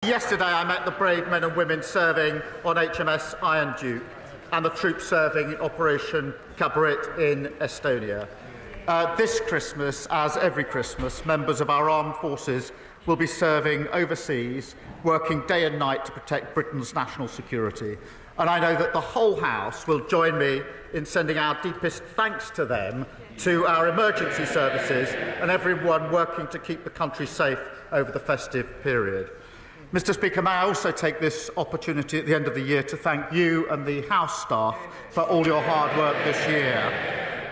Yesterday I met the brave men and women serving on HMS Iron Duke and the troops serving in Operation Kabarit in Estonia. This Christmas, as every Christmas, members of our armed forces will be serving overseas, working day and night to protect Britain's national security. And I know that the whole House will join me in sending our deepest thanks to them, to our emergency services and everyone working to keep the country safe over the festive period. Mr. Speaker, may I also take this opportunity at the end of the year to thank you and the House staff for all your hard work this year.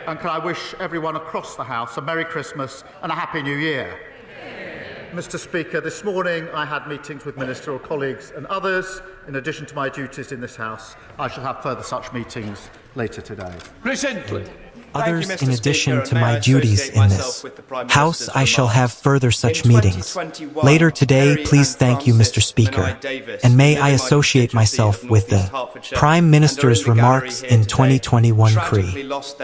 And can I wish everyone across the House a Merry Christmas and a Happy New Year. Mr. Speaker, this morning I had meetings with ministerial colleagues and others. In addition to my duties in this House, I shall have further such meetings later today. Others, in addition to my duties in this House, I shall have further such meetings. Later today, please thank you, Mr. Speaker, and may I associate myself with the Prime Minister's remarks in 2021 CRE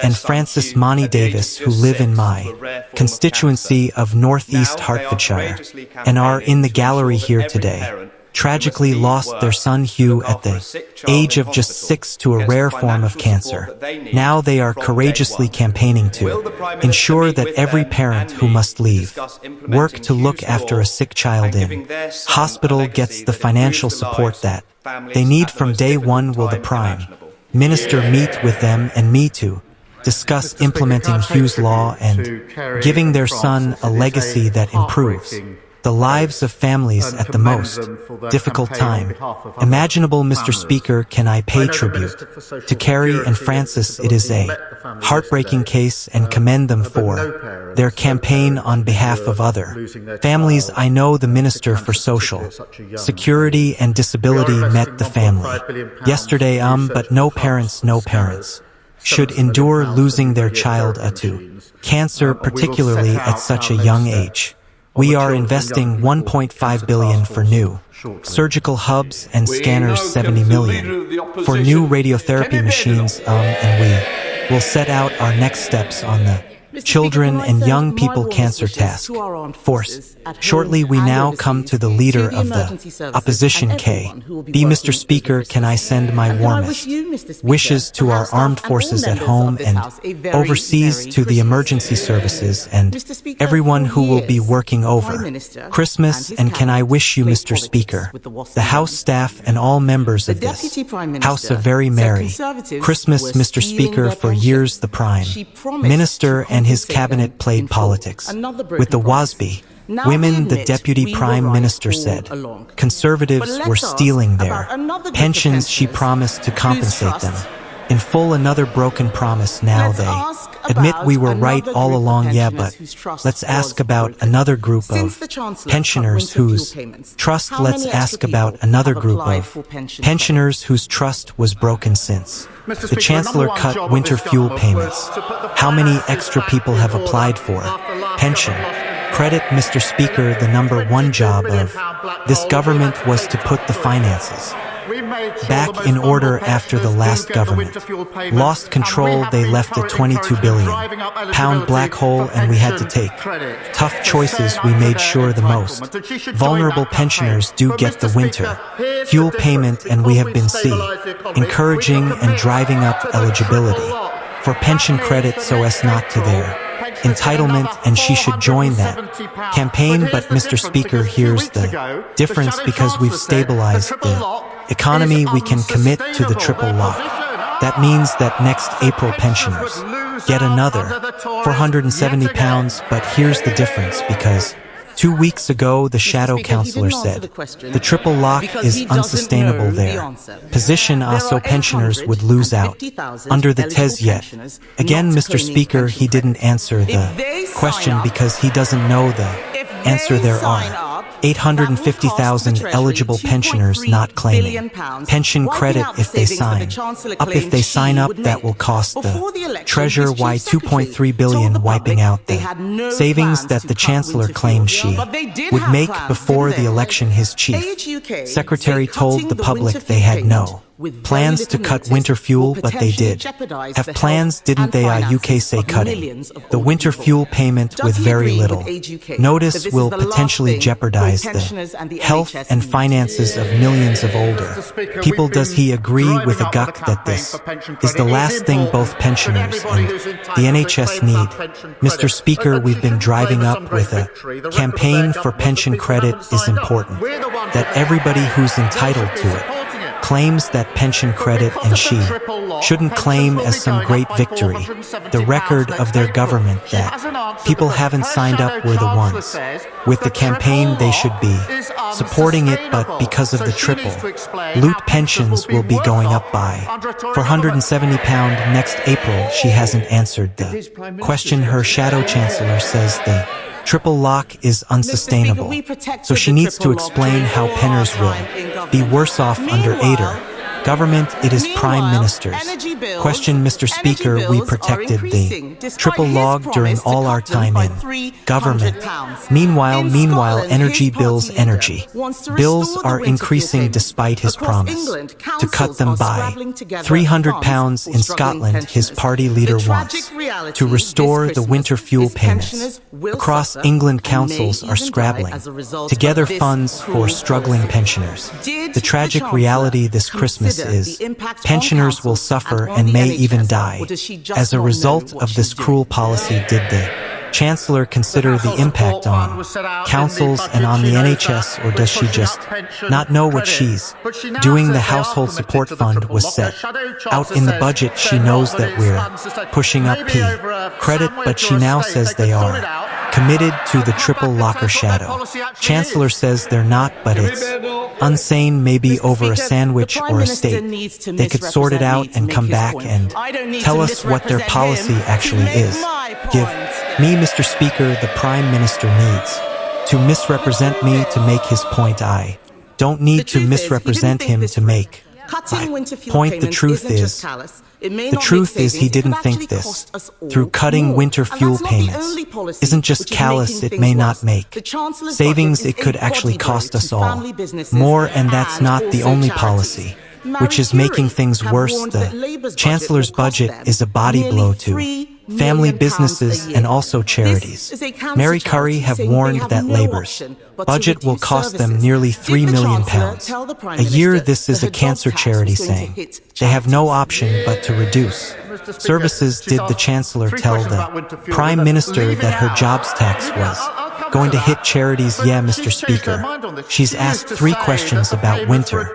and Francis Monty Davis, who live in my constituency of North East Hertfordshire and are in the gallery here today, tragically lost their son Hugh at the age of just 6 to a rare form of cancer. Now they are courageously campaigning to ensure that every parent who must leave work to look after a sick child in hospital gets the financial support that they need from day one. Will the Prime Minister meet with them and me to discuss implementing Hugh's law and giving their son a legacy that improves the lives of families at the most difficult time imaginable? Mr. Speaker, can I pay tribute to Carrie and Francis? It is a heartbreaking case and commend them for their campaign on behalf of other families. I know the Minister for Social Security and Disability met the family yesterday, but no parents should endure losing their child to cancer, particularly at such a young age. We are investing $1.5 billion for new surgical hubs and scanners, $70 million for new radiotherapy machines, and we will set out our next steps on the Children and Young People Cancer Task Force. Shortly, we now come to the Leader of the Opposition, K.B. Mr. Speaker, can I send my warmest wishes to our armed forces at home and overseas, to the emergency services and everyone who will be working over Christmas, and can I wish you, Mr. Speaker, the House staff and all members of this House a very Merry Christmas. Mr. Speaker, for years the Prime Minister and his cabinet played politics with the WASPi women. The Deputy Prime Minister said Conservatives were stealing their pensions. She promised to compensate them in full. Another broken promise. Now they admit we were right all along. Yeah, but let's ask about another group of pensioners whose trust. Let's ask about another group of pensioners whose trust was broken since the Chancellor cut winter fuel payments. How many extra people have applied for pension credit? Mr. Speaker, the number one job of this government was to put the finances back in order after the last government lost control. They left a £22 billion black hole, and we had to take tough choices. We made sure the most vulnerable pensioners do get the winter fuel payment, and we have been encouraging and driving up eligibility for pension credit so as not to their entitlement, and she should join that campaign. But Mr. Speaker, here's the difference: because we've stabilized the economy, we can commit to the triple lock. That means that next April pensioners get another £470. But here's the difference, because 2 weeks ago the shadow councillor said the triple lock is unsustainable. Their position, so pensioners would lose out under the TES. Yet again, Mr. Speaker, he didn't answer the question because he doesn't know the answer. There are 850,000 eligible pensioners not claiming pension credit. If they sign up, that will cost the Treasurer $2.3 billion, wiping out the savings that the Chancellor claimed she would make before the election. His chief secretary told the public they had no Plans to cut winter fuel, but they did. Have plans, didn't they? UK say cutting the winter fuel payment with very little notice will potentially jeopardize the health and finances of millions of older people. Does he agree with Aguk that this is the last thing both pensioners and the NHS need? Mr. Speaker, we've been driving up with a campaign for pension credit is important, that everybody who's entitled to it claims that pension credit, and she shouldn't claim as some great victory the record of their government that people haven't signed up were the ones with the campaign. They should be supporting it, but because of the triple loot, pensions will be going up by £470 next April. She hasn't answered the question. Her shadow chancellor says the triple lock is unsustainable, so she needs to explain how penners will be worse off under Aider government. It is Prime Minister's question. Mr. Speaker, we protected the triple log during all our time in government. Meanwhile, energy bills are increasing despite his promise to cut them by £300 in Scotland. His party leader wants to restore the winter fuel payments. Across England, councils are scrabbling to gather funds for struggling pensioners. The tragic reality this Christmas is pensioners will suffer and may even die as a result of this cruel policy. Did the Chancellor consider the impact on councils and on the NHS, or does she just not know what she's doing? The Household Support Fund was set out in the budget. She knows that we're pushing up P credit, but she now says they are committed to the triple locker. Shadow Chancellor says they're not, but it's unsane. Maybe over a sandwich or a steak they could sort it out and come back and tell us what their policy actually is. Give me, Mr. Speaker, the Prime Minister needs to misrepresent me to make his point. I don't need to misrepresent him to make my point. The truth is he didn't think this through. Cutting winter fuel payments isn't just callous. It may not make savings. It could actually cost us all more, and that's not the only policy which is making things worse. The Chancellor's budget is a body blow to family businesses and also charities. Mary Curry have warned that Labour's budget will cost them nearly £3 million a year. This is a cancer charity saying they have no option but to reduce services. Did the Chancellor tell the Prime Minister that her jobs tax was going to hit charities? Yeah, Mr. Speaker. She's asked 3 questions about winter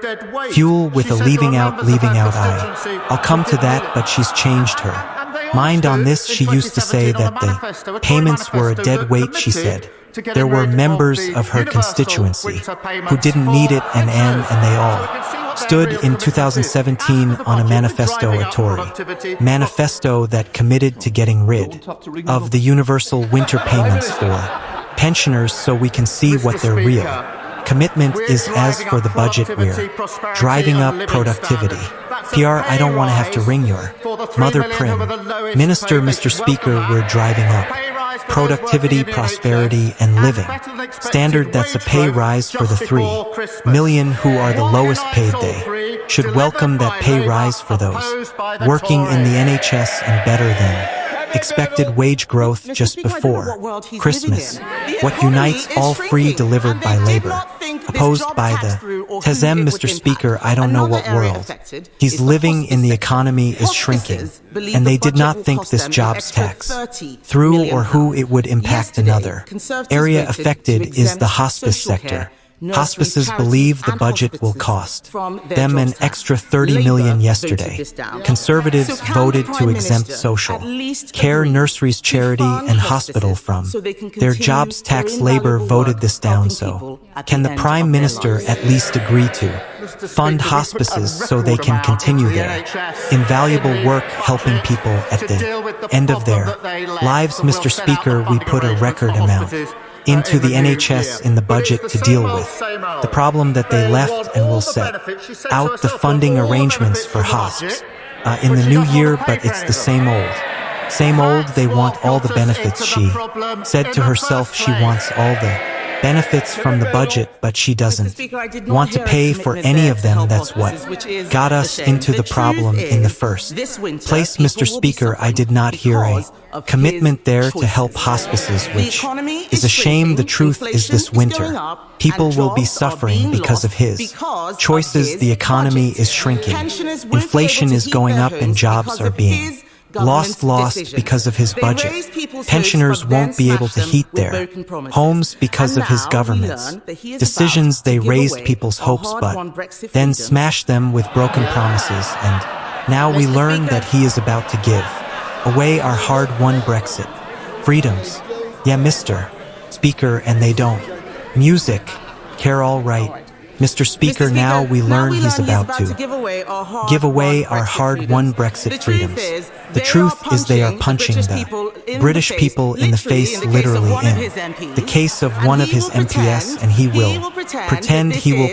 fuel with a leaving out eye. I'll come to that, but she's changed her mind on this. She used to say that the payments were a dead weight. She said there were members of her constituency who didn't need it, and they all stood in 2017 on a manifesto, a Tory manifesto that committed to getting rid of the universal winter payments for pensioners. So we can see what their real commitment is. As for the budget, we're driving up productivity. PR, I don't want to have to ring your mother, Prim Minister. Mr. Speaker, we're driving up productivity, prosperity, and living standard. That's a pay rise for the 3 million who are the lowest paid. They should welcome that pay rise for those working in the NHS and better than expected wage growth just before Christmas. What unites all free delivered by Labour, opposed by the TSM. Mr. Speaker, I don't know what world he's living in. The economy is shrinking, and they did not think this jobs tax through or who it would impact. Another area affected is the hospice sector. Hospices believe the budget will cost them an extra $30 million. Yesterday, Conservatives voted to exempt social care, nurseries, charity, and hospital from their jobs tax. Labour voted this down. So, can the Prime Minister at least agree to fund hospices so they can continue their invaluable work helping people at the end of their lives? Mr. Speaker, we put a record amount into the NHS in the budget to deal with the problem that they left, and will set out the funding arrangements for hosps in the new year. But it's the same old. They want all the benefits. She said to herself she wants all the benefits from the budget, but she doesn't want to pay for any of them. That's what got us into the problem in the first place. Mr. Speaker, I did not hear a commitment there to help hospices, which is a shame. The truth is this winter, people will be suffering because of his choices. The economy is shrinking, inflation is going up, and jobs are being lost because of his budget. Pensioners won't be able to heat their homes because of his government's decisions. They raised people's hopes but then smashed them with broken promises, and now we learn that he is about to give away our hard-won Brexit freedoms. Yeah, Mr. Speaker, and they don't music care. All right, Mr. Speaker, now we learn he's about to give away our hard-won Brexit freedoms. The truth is they are punching the British people in the face, literally, in the case of one of his MPs, and he will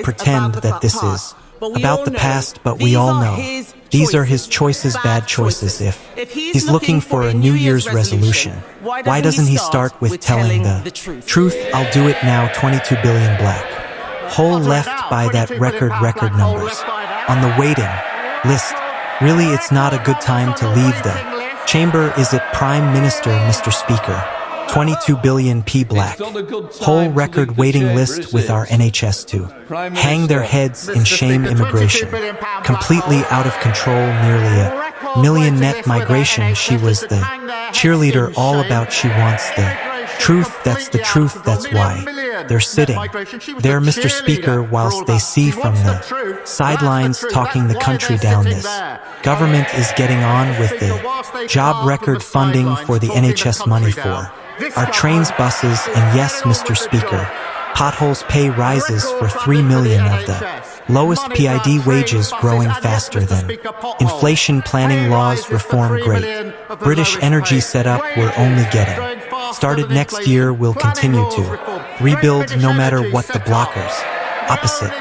pretend that this is about the past, but we all know these are his choices, bad choices. If he's looking for a New Year's resolution, why doesn't he start with telling the truth? I'll do it now. 22 billion black hole left by that record numbers on the waiting list. Really, it's not a good time to leave the chamber, is it, Prime Minister? Mr. Speaker, 22 billion p black whole record waiting list with our NHS to hang their heads in shame. Immigration completely out of control, nearly a million net migration. She was the cheerleader all about she wants the truth. That's the truth. That's why they're sitting there, Mr. Speaker, whilst they see from the sidelines talking the country down. This government is getting on with the job record funding for the NHS, money for our trains, buses, and yes, Mr. Speaker, potholes, pay rises for 3 million of the lowest PID, wages growing faster than inflation, planning laws reform, great British energy setup, we're only getting started. Next year we'll continue to rebuild no matter what the blockers opposite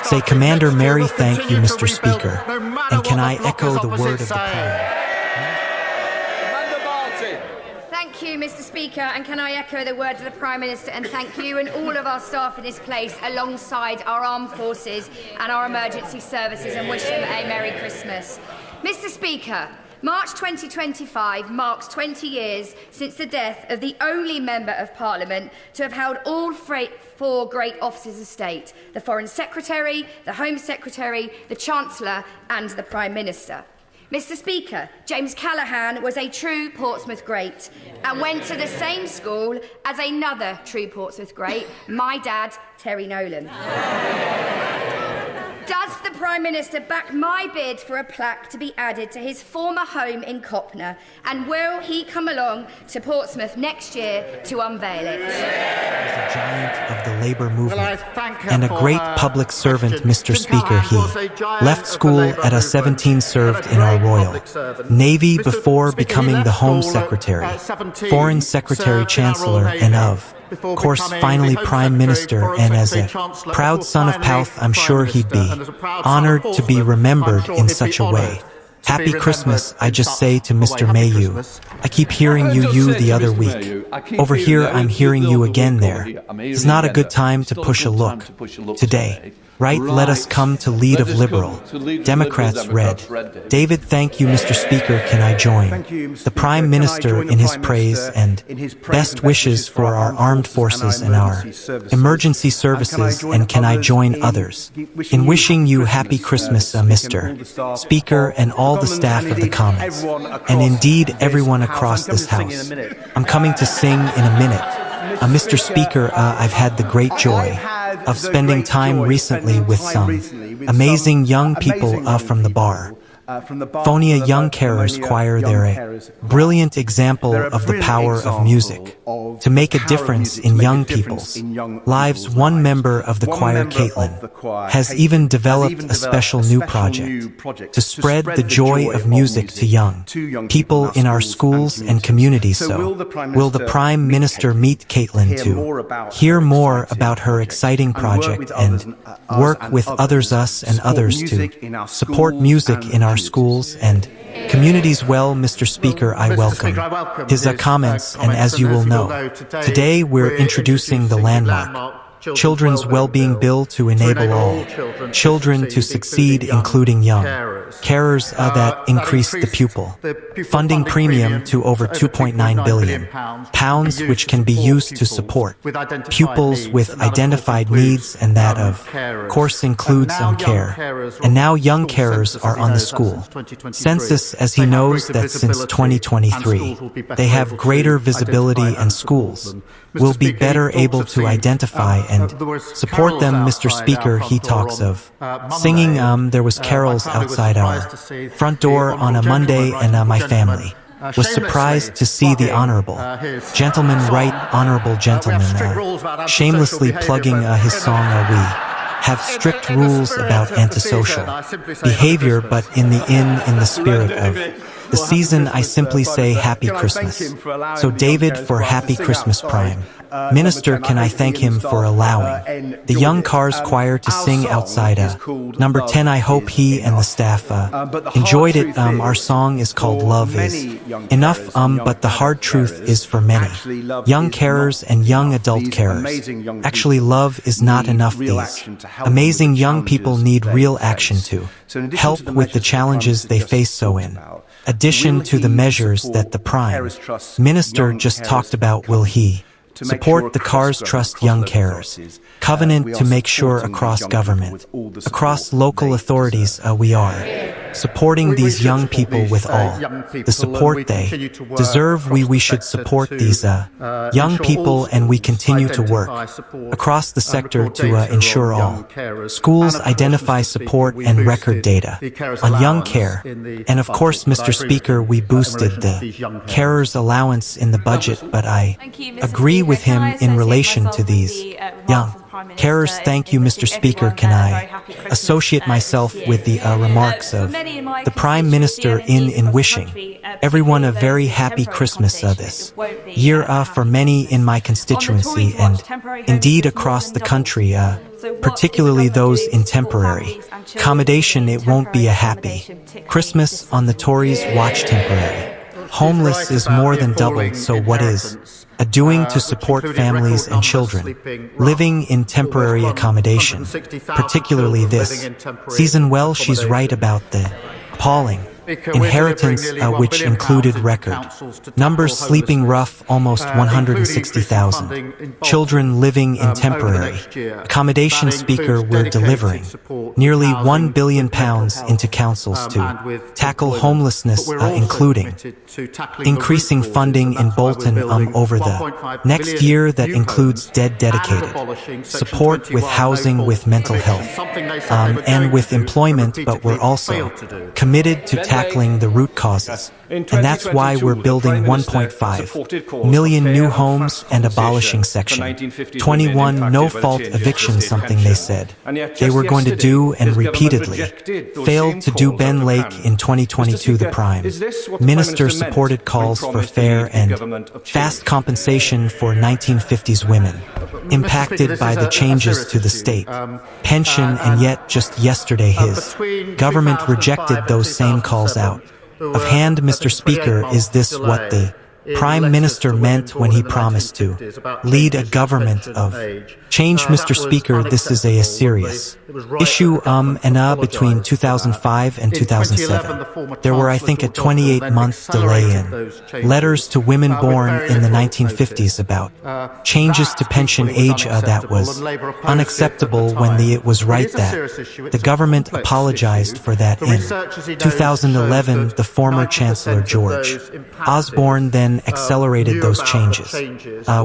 say. Commander Mary, thank you, Mr. Speaker, and can I echo the word of the Prime? Thank you, Mr. Speaker, and can I echo the words of the Prime Minister and thank you and all of our staff in this place alongside our armed forces and our emergency services, and wish them a Merry Christmas. Mr. Speaker, March 2025 marks 20 years since the death of the only Member of Parliament to have held all four great offices of state: the Foreign Secretary, the Home Secretary, the Chancellor and the Prime Minister. Mr. Speaker, James Callaghan was a true Portsmouth great and went to the same school as another true Portsmouth great, my dad, Terry Nolan. Does the Prime Minister back my bid for a plaque to be added to his former home in Copner, and will he come along to Portsmouth next year to unveil it? As a giant of the Labour movement and a great public servant, Mr. Speaker, he left school at a 17, served in our Royal Navy before becoming the Home Secretary, Foreign Secretary, Chancellor, and of course, finally Prime Minister, and as a proud son of Pouth, I'm sure he'd be honoured to be remembered in such a way. Happy Christmas, I just say to Mr. Mayhew. I keep hearing you the other week. Over here, I'm hearing you again there. It's not a good time to push a look today. Right, let us come to lead of Liberal Democrats, red. David, thank you, Mr. Speaker. Can I join the Prime Minister in his praise and best wishes for our armed forces and our emergency services, and can I join others in wishing you happy Christmas, Mr. Speaker, and all the staff of the Commons, and indeed everyone across this House. I'm coming to sing in a minute. Mr. Speaker, I've had the great joy of spending time recently with some amazing young people from the bar. Phonia Young Carers Choir. They're a brilliant example of the power of music to make a difference in young people's lives. One member of the choir, Caitlin, has even developed a special new project to spread the joy of music to young people in our schools and communities. So, will the Prime Minister meet Caitlin to hear more about her exciting project and work with others, us and others, to support music in our our schools and communities well. Mr. Speaker, I welcome his comments, and as you will know, today we're introducing the landmark Children's Wellbeing Bill to enable all children to succeed, including young carers, that increase the pupil funding premium to over £2.9 billion, which can be used to support pupils with identified needs, and that, of course, includes care. And now young carers are on the school census, as he knows that since 2023, they have greater visibility, and schools will be better able to identify and support them. Mr. Speaker, he talks of singing. There was carols outside our front door on a Monday, and my family was surprised to see the honorable gentleman, honorable gentleman, shamelessly plugging his song. We have strict rules about antisocial behavior, but in the spirit of the season, I simply say Happy Christmas. So David, for Happy Christmas Prime Minister, can I thank him for allowing the Young Cars Choir to sing outside number 10. I hope he and the staff enjoyed it. Our song is called Love Is Enough, but the hard truth is for many young carers and young adult carers, actually love is not enough. These amazing young people need real action to help with the challenges they face. So in addition to the measures that the Prime Minister just talked about, will he support the Cars Trust Young Carers Covenant to make sure across government, across local authorities, we are supporting these young people with all the support they deserve. We should support these young people, and we continue to work across the sector to ensure all schools identify, support, and record data on young care. And of course, Mr. Speaker, we boosted the carers allowance in the budget, but I agree with him in relation to these young carers. Thank you, Mr. Speaker. Can I associate myself with the remarks of the Prime Minister in wishing everyone a very happy Christmas this year for many in my constituency and indeed across the country, particularly those in temporary accommodation. It won't be a happy Christmas on the Tories' watch. Temporary homeless is more than doubled. So what is doing to support families and children living in temporary accommodation, particularly this season? Well, she's right about the appalling inheritance, which included record numbers sleeping rough, almost 160,000 children living in temporary accommodation. Speaker, we're delivering nearly £1 billion into councils to tackle homelessness, including increasing funding in Bolton over the next year. That includes dedicated support with housing, with mental health, and with employment, but we're also committed to tackling the root causes. And that's why we're building 1.5 million new homes and abolishing Section 21 no-fault evictions, something they said they were going to do and repeatedly failed to do. Ben Lake in 2022, the Prime Minister supported calls for fair and fast compensation for 1950s women impacted by the changes to the state pension, and yet just yesterday his government rejected those same calls out of hand. Mr. Speaker, is this what the Prime Minister meant when he promised to lead a government of change? Mr. Speaker, this is a serious issue. Between 2005 and 2007, there were, I think, a 28-month delay in letters to women born in the 1950s about changes to pension age. That was unacceptable. When it was right that the government apologized for that in 2011, the former Chancellor George Osborne then accelerated those changes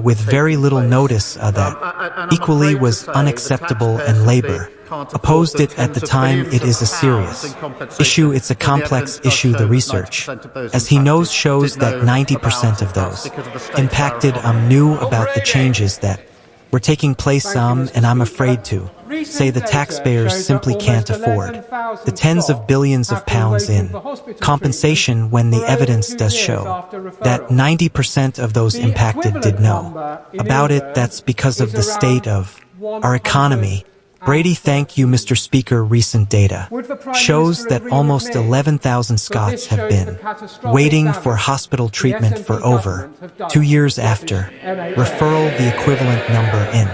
with very little notice. That equally was unacceptable, and Labour opposed it at the time. It is a serious issue. It's a complex issue. The research, as he knows, shows that 90% of those impacted knew about the changes that were taking place, and I'm afraid to say the taxpayers simply can't afford the tens of billions of pounds in compensation, when the evidence does show that 90% of those impacted did know about it. That's because of the state of our economy Brady, thank you, Mr. Speaker. Recent data shows that almost 11,000 Scots have been waiting for hospital treatment for over 2 years after referral. The equivalent number in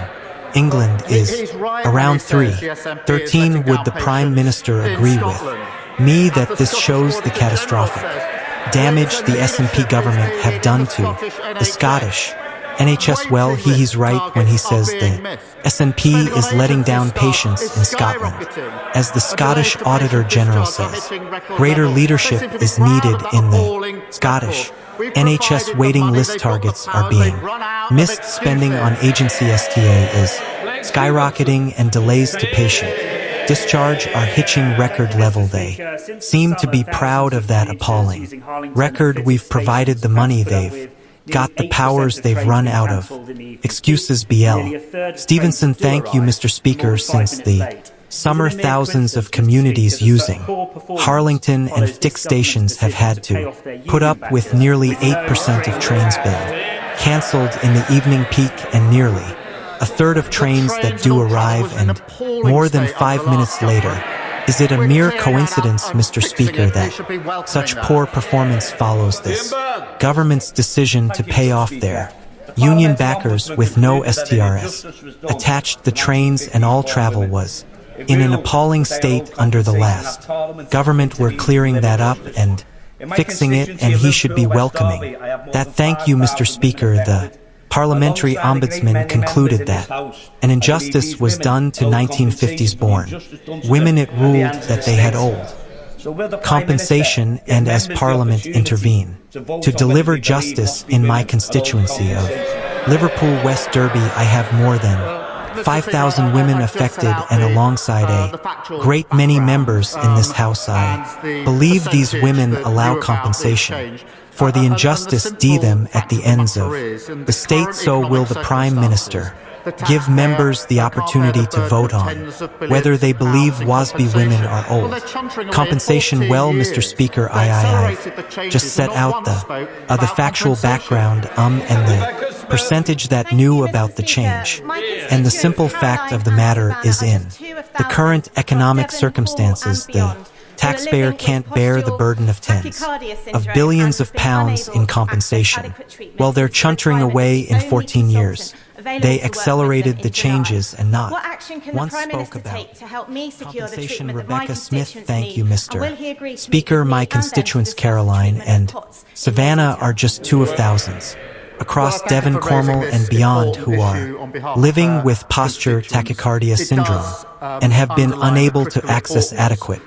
England is around 3. 13. Would the Prime Minister agree with me that this shows the catastrophic damage the SNP government have done to the Scottish NHS? Well, he's right when he says the SNP is letting down patients in Scotland. As the Scottish Auditor General says, greater leadership is needed in the Scottish NHS. Waiting list targets are being missed. Spending on agency STA is skyrocketing, and delays to patient discharge are hitching record level. They seem to be proud of that appalling record. We've provided the money, they've got the powers, they've run out of excuses. BL Stevenson, thank you, Mr. Speaker. Since the summer, thousands of communities using Harlington and Stick stations have had to put up with nearly 8% of trains been cancelled in the evening peak, and nearly a third of trains that do arrive and more than 5 minutes later. Is it a mere coincidence, Mr. Speaker, that such poor performance follows this government's decision to pay off their union backers with no STRs attached? The trains and all travel was in an appalling state under the last government. We're clearing that up and fixing it, and he should be welcoming that. Thank you, Mr. Speaker. The Parliamentary Ombudsman concluded that an injustice was done to 1950s born women. It ruled that they had old compensation, and as Parliament intervened to deliver justice in my constituency of Liverpool West Derby, I have more than 5,000 women affected, and alongside a great many members in this House, I believe these women allow compensation for the injustice due them at the ends of the state. So will the Prime Minister give members the opportunity to vote on whether they believe WASPi women are old compensation? Well, Mr. Speaker, I've just set out the factual background and the percentage that knew about the change. And the simple fact of the matter is, in the current economic circumstances, the taxpayer can't bear the burden of tens of billions of pounds in compensation. While they're chuntering away in 14 years, they accelerated the changes and not once spoke about compensation. Rebecca Smith, thank you, Mr. Speaker. My constituents Caroline and Savannah are just two of thousands across Devon, Cornwall and beyond who are living with posture tachycardia syndrome and have been unable to access adequate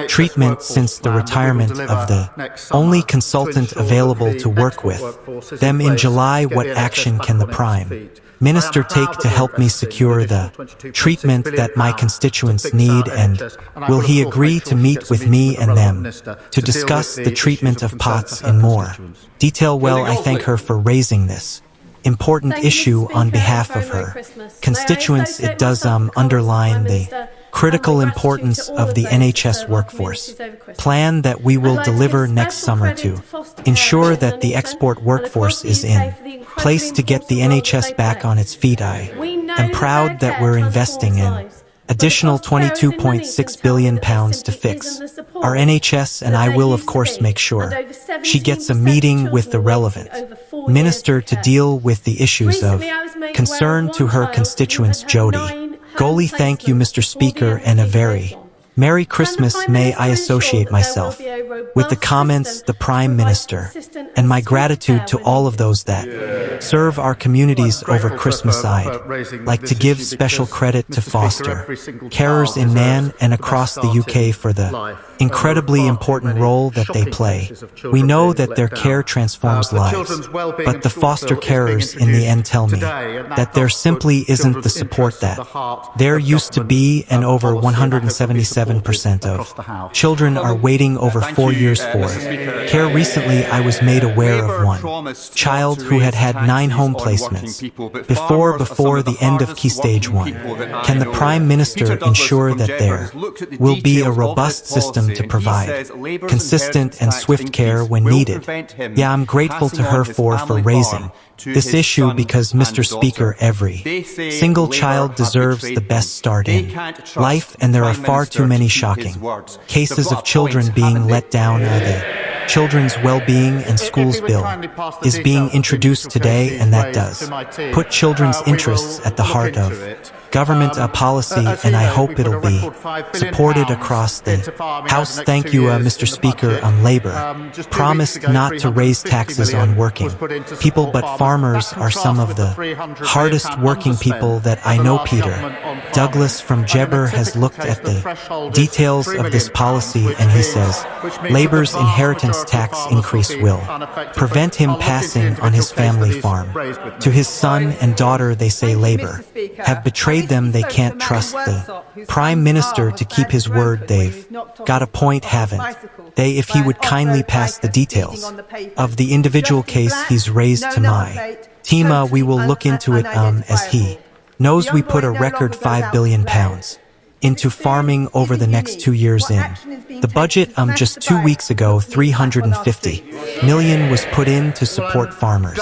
treatment since the retirement of the only consultant available to work with them in July. What action can the Prime Minister take to help me secure the treatment that my constituents need, and will he agree to meet with me and them to discuss the treatment of POTS in more detail? Well, I thank her for raising this important issue on behalf of her constituents. It does underline the critical importance of the NHS workforce plan that we will deliver next summer to ensure that the export workforce is in place to get the NHS back on its feet. I am proud that we're investing in additional £22.6 billion to fix our NHS, and I will of course make sure she gets a meeting with the relevant minister to deal with the issues of concern to her constituents. Jody Goley, thank you, Mr. Speaker, and a very Merry Christmas. May I associate myself with the comments the Prime Minister and my gratitude to all of those that serve our communities over Christmas. I'd like to give special credit to foster carers in Man and across the UK for the incredibly important role that they play. We know that their care transforms lives, but the foster carers in the end tell me that there simply isn't the support that there used to be, and over 177% of children are waiting over 4 years for care. Recently, I was made aware of one child who had had 9 home placements before the end of Key Stage 1. Can the Prime Minister ensure that there will be a robust system person to provide consistent and swift care when needed. Yeah, I'm grateful to her for raising this issue because, Mr. Speaker, every single child deserves the best start in life, and there are far too many shocking cases of children being let down. The Children's Well-Being and Schools Bill is being introduced today, and that does put children's interests at the heart of government policy, and I hope it'll be supported across the House. Thank you, Mr. Speaker. Labour promised not to raise taxes on working people, but farmers are some of the hardest working people that I know. Peter Douglas from Jebber has looked at the details of this policy, and he says Labour's inheritance tax increase will prevent him passing on his family farm to his son and daughter. They say Labour have betrayed them. They can't trust the Prime Minister to keep his word. They've got a point, haven't they? If he would kindly pass the details of the individual case he's raised to my team, we will look into it. As he knows, we put a record £5 billion into farming over the next 2 years in the budget. Just 2 weeks ago, 350 million was put in to support farmers.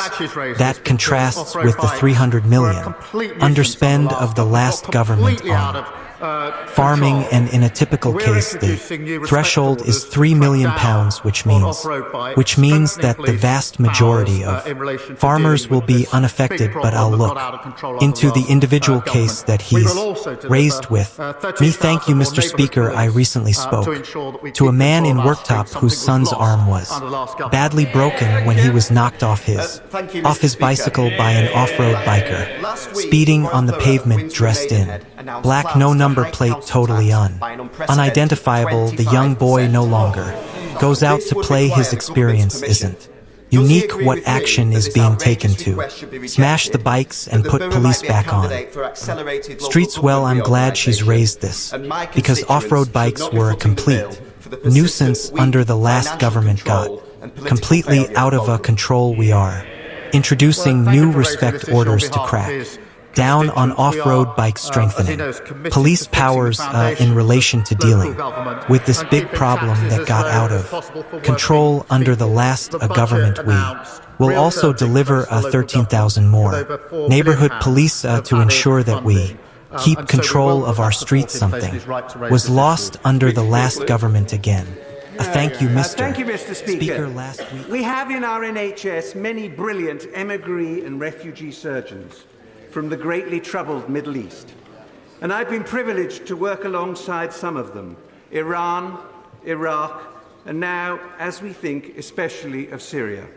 That contrasts with the 300 million underspend of the last government on farming, and in a typical case the threshold is £3 million, which means that the vast majority of farmers will be unaffected. But I'll look into the individual case that he's raised with me. Thank you, Mr. Speaker. I recently spoke to a man in Worktop whose son's arm was badly broken when he was knocked off his bicycle by an off-road biker speeding on the pavement, dressed in black, no number plate, totally unidentifiable. The young boy no longer goes out to play. His experience isn't unique. What action is being taken to smash the bikes and put police back on streets? Well, I'm glad she's raised this because off-road bikes were a complete nuisance under the last government. Got completely out of control. We are introducing new respect orders to crack down on off-road bikes, strengthening police powers in relation to dealing with this big problem that got out of control under the last government. We will also deliver 13,000 more neighborhood police to ensure that we keep control of our streets. Something was lost under the last government again. Thank you, Mr. Speaker. Last week we have in our NHS many brilliant emigre and refugee surgeons from the greatly troubled Middle East. And I've been privileged to work alongside some of them, Iran, Iraq, and now, as we think, especially of Syria.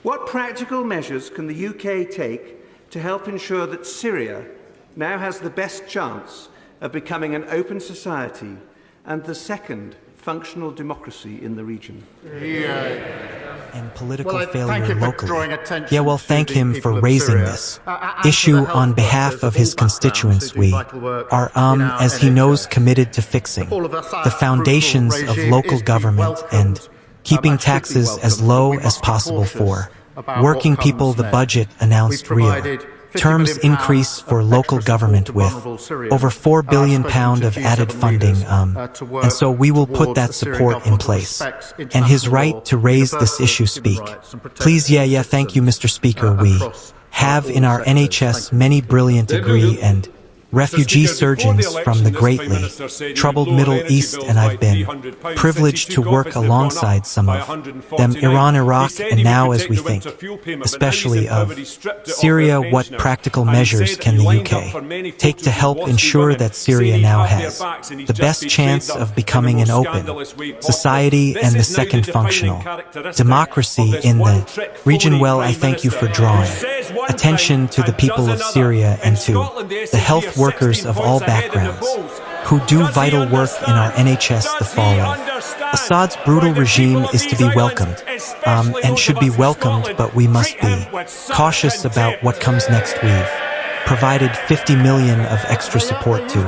What practical measures can the UK take to help ensure that Syria now has the best chance of becoming an open society and the second functional democracy in the region? And political failure locally. Yeah, well, thank him for raising this issue on behalf of his constituents. We are, as he knows, committed to fixing the foundations of local government and keeping taxes as low as possible for working people. The budget announced real terms increase for local government with over £4 billion of added funding, and so we will put that support in place. And his right to raise this issue. Speak, please. Yeah, thank you, Mr. Speaker. We have in our NHS many brilliant agree and refugee surgeons from the greatly troubled Middle East, and I've been privileged to work alongside some of them, Iran, Iraq, and now, as we think, especially of Syria. What practical measures can the UK take to help ensure that Syria now has the best chance of becoming an open society and the second functional democracy in the region? Well, I thank you for drawing attention to the people of Syria and to the health workers of all backgrounds who do vital work in our NHS. The fall of Assad's brutal regime is to be welcomed, and should be welcomed, but we must be cautious about what comes next. We've provided 50 million of extra support to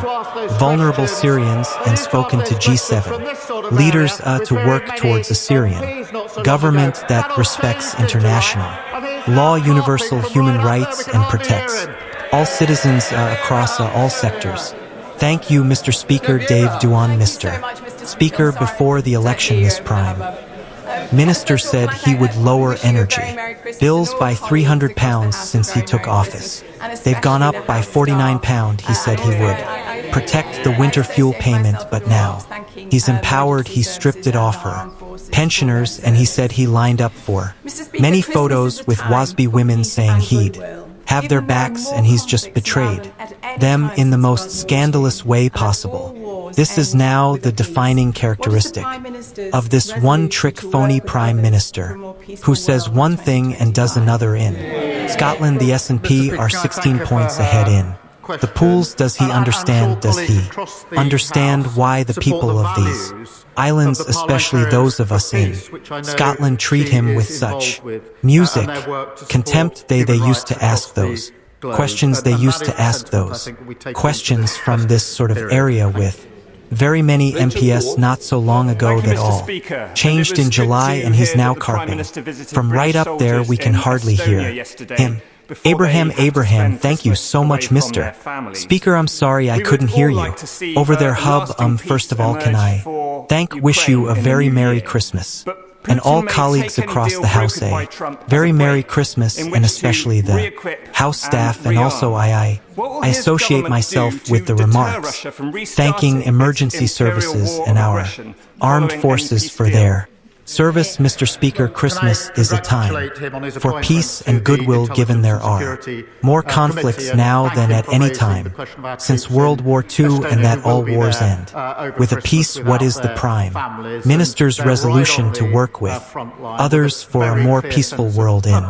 vulnerable Syrians and spoken to G7 leaders to work towards a Syrian government that respects international law, universal human rights, and protects all citizens across all sectors. Thank you, Mr. Speaker. Dave Duan, Mr. Speaker, before the election, this Prime Minister said he would lower energy bills by £300 since he took office. They've gone up by £49, he said he would. Protect the winter fuel payment, but now he's empowered, he stripped it off her pensioners, and he said he lined up for many photos with WASPi women saying he'd have their backs, and he's just betrayed them in the most scandalous way possible. This is now the defining characteristic of this one-trick phony Prime Minister who says one thing and does another. In Scotland, the SNP are 16 points ahead in the polls. Does he understand? Does he understand why the people of these islands, especially those of us in Scotland, treat him with such music contempt? They used to ask those questions. They used to ask those questions from this sort of area with very many MPs not so long ago. That all changed in July, and he's now carping from right up there. We can hardly hear him. Abraham, thank you so much, Mr. Speaker. I'm sorry I couldn't hear you over there, hub. First of all, can I wish you a very Merry Christmas, and all colleagues across the House a very Merry Christmas, and especially the House staff. And also I associate myself with the remarks thanking emergency services and our armed forces for their service. Mr. Speaker, Christmas is a time for peace and goodwill, given there are more conflicts now than at any time since World War II, and that all wars end with a peace. What is the Prime Minister's resolution to work with others for a more peaceful world in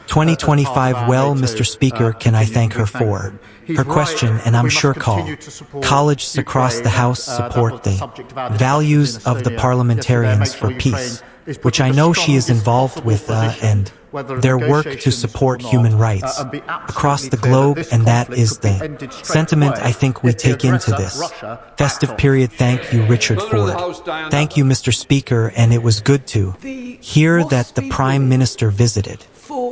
2025? Well, Mr. Speaker, can I thank her for her question, and I'm sure colleagues across the House support the values of the parliamentarians for peace, which I know she is involved with, and their work to support human rights across the globe, and that is the sentiment I think we take into this festive period. Thank you, Richard Ford. Thank you, Mr. Speaker, and it was good to hear that the Prime Minister visited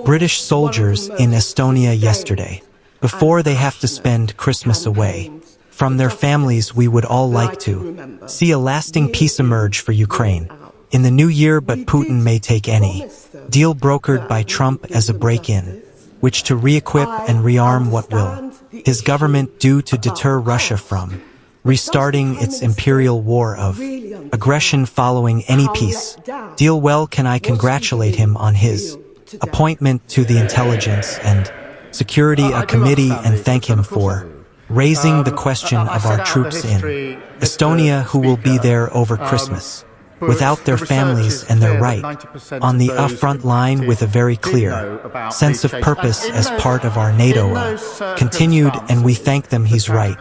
British soldiers in Estonia yesterday. Before they have to spend Christmas away from their families, we would all like to see a lasting peace emerge for Ukraine in the new year, but Putin may take any deal brokered by Trump as a break-in, which to re-equip and rearm. What will his government do to deter Russia from restarting its imperial war of aggression following any peace deal? Well, can I congratulate him on his appointment to the Intelligence and Security Committee and thank him for raising the question of our troops in Estonia who will be there over Christmas without their families, and they're right on the front line with a very clear sense of purpose as part of our NATO continued, and we thank them. He's right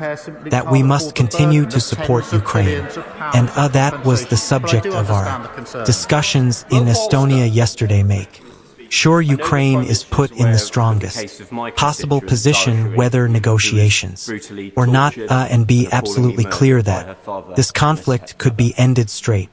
that we must continue to support Ukraine, and that was the subject of our discussions in Estonia yesterday. Make sure Ukraine is put in the strongest possible position, whether negotiations or not, and be absolutely clear that this conflict could be ended straight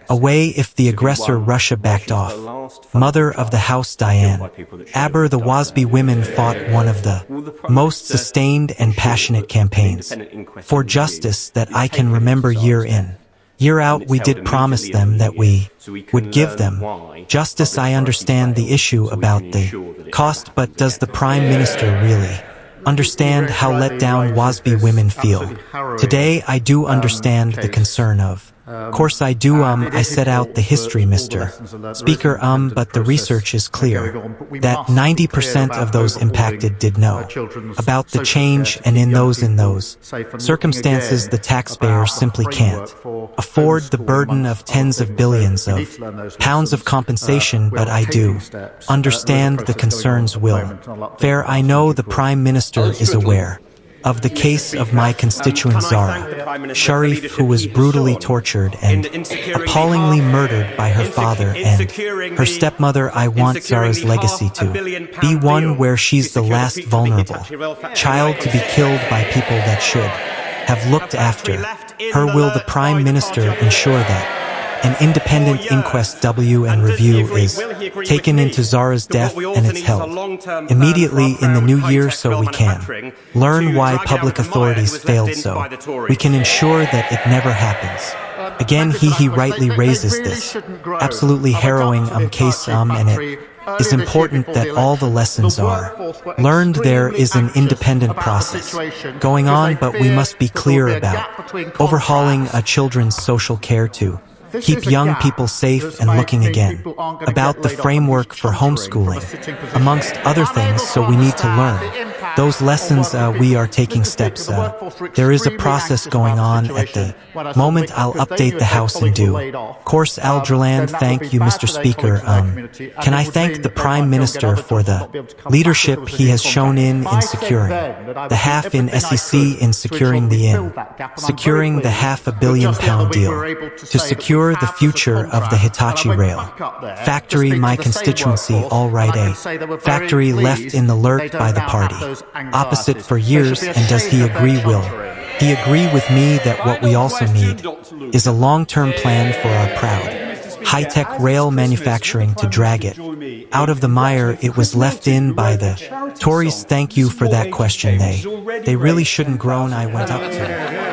away if the aggressor Russia backed off. Mother of the House Diane Aber, the WASPi women fought one of the most sustained and passionate campaigns for justice that I can remember. Year in, year out, we did promise them that we would give them justice. I understand the issue about the cost, but does the Prime Minister really understand how let down WASPi women feel today? I do understand the concern of course I do. I set out the history, Mr. Speaker, but the research is clear that 90% of those impacted did know about the change, and in those circumstances the taxpayer simply can't afford the burden of tens of billions of pounds of compensation. But I do understand the concerns. Will fair. I know the Prime Minister is aware of the case of my constituent Zara Sharif, who was brutally tortured and appallingly murdered by her father and her stepmother. I want Zara's legacy to be one where she's the last vulnerable child to be killed by people that should have looked after her. Will the Prime Minister ensure that an independent inquest and review is taken into Zara's death, and it's held immediately in the new year so we can learn why public authorities failed, so we can ensure that it never happens Again, he rightly raises this absolutely harrowing case, and it is important that all the lessons are learned. There is an independent process going on, but we must be clear about overhauling children's social care to keep young people safe and looking again about the framework for homeschooling, amongst other things, so we need to learn those lessons. We are taking steps. There is a process going on at the moment. I'll update the House in due course. Aldraland, thank you, Mr. Speaker. Can I thank the Prime Minister for the leadership he has shown in securing the half in SEC, in securing the securing the £500 million deal to secure the future of the Hitachi Rail factory, my constituency. All right, a factory left in the lurch by the party opposite for years. And does he agree? Will he agree with me that what we also need is a long-term plan for our proud high-tech rail manufacturing to drag it out of the mire it was left in by the Tories? Thank you for that question. They really shouldn't groan. I went up to